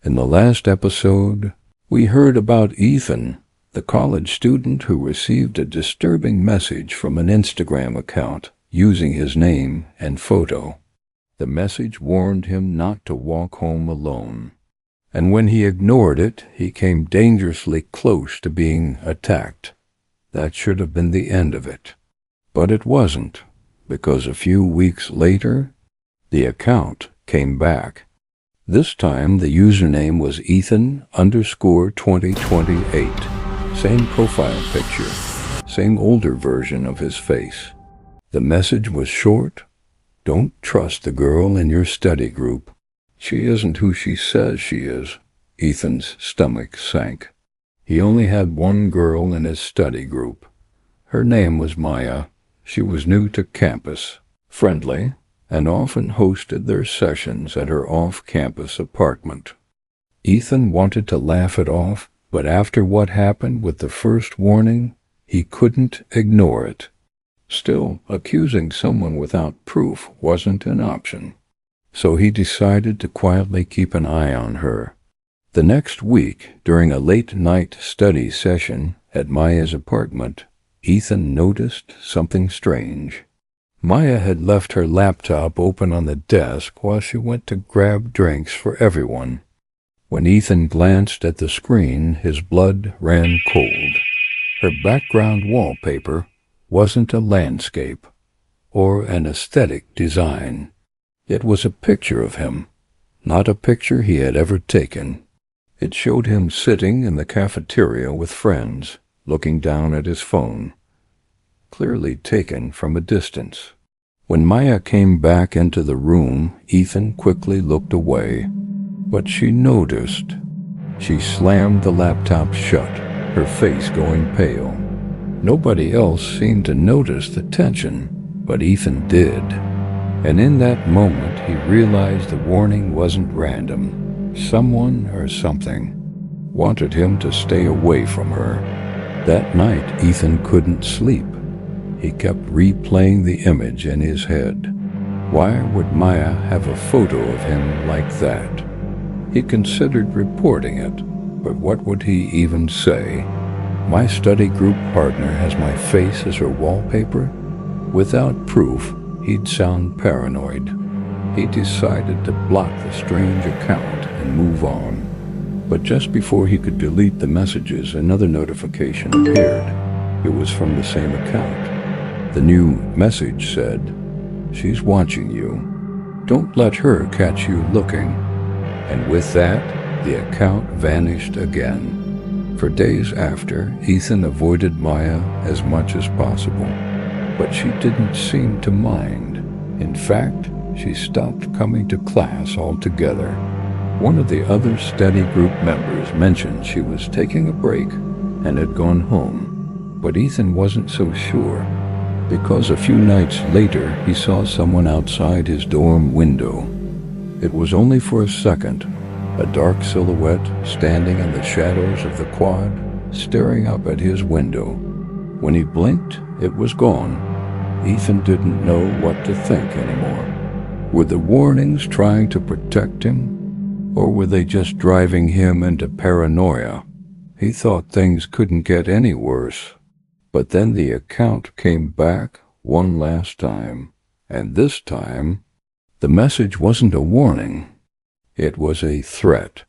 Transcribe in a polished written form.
In the last episode, we heard about Ethan, the college student who received a disturbing message from an Instagram account using his name and photo. The message warned him not to walk home alone, and when he ignored it, he came dangerously close to being attacked. That should have been the end of it. But it wasn't, because a few weeks later, the account came back. This time, the username was Ethan_2028. Same profile picture, same older version of his face. The message was short. Don't trust the girl in your study group. She isn't who she says she is. Ethan's stomach sank. He only had one girl in his study group. Her name was Maya. She was new to campus, friendly, and often hosted their sessions at her off-campus apartment. Ethan wanted to laugh it off, but after what happened with the first warning, he couldn't ignore it. Still, accusing someone without proof wasn't an option, so he decided to quietly keep an eye on her. The next week, during a late-night study session at Maya's apartment, Ethan noticed something strange. Maya had left her laptop open on the desk while she went to grab drinks for everyone. When Ethan glanced at the screen, his blood ran cold. Her background wallpaper wasn't a landscape or an aesthetic design. It was a picture of him, not a picture he had ever taken. It showed him sitting in the cafeteria with friends, looking down at his phone, clearly taken from a distance. When Maya came back into the room, Ethan quickly looked away, but she noticed. She slammed the laptop shut, her face going pale. Nobody else seemed to notice the tension, but Ethan did. And in that moment, he realized the warning wasn't random. Someone or something wanted him to stay away from her. That night, Ethan couldn't sleep. He kept replaying the image in his head. Why would Maya have a photo of him like that? He considered reporting it, but what would he even say? My study group partner has my face as her wallpaper? Without proof, he'd sound paranoid. He decided to block the strange account and move on. But just before he could delete the messages, another notification appeared. It was from the same account. The new message said, "She's watching you. Don't let her catch you looking." And with that, the account vanished again. For days after, Ethan avoided Maya as much as possible, but she didn't seem to mind. In fact, she stopped coming to class altogether. One of the other study group members mentioned she was taking a break and had gone home, but Ethan wasn't so sure, because a few nights later he saw someone outside his dorm window. It was only for a second, a dark silhouette standing in the shadows of the quad, staring up at his window. When he blinked, it was gone. Ethan didn't know what to think anymore. Were the warnings trying to protect him, or were they just driving him into paranoia? He thought things couldn't get any worse. But then the account came back one last time, and this time, the message wasn't a warning. It was a threat.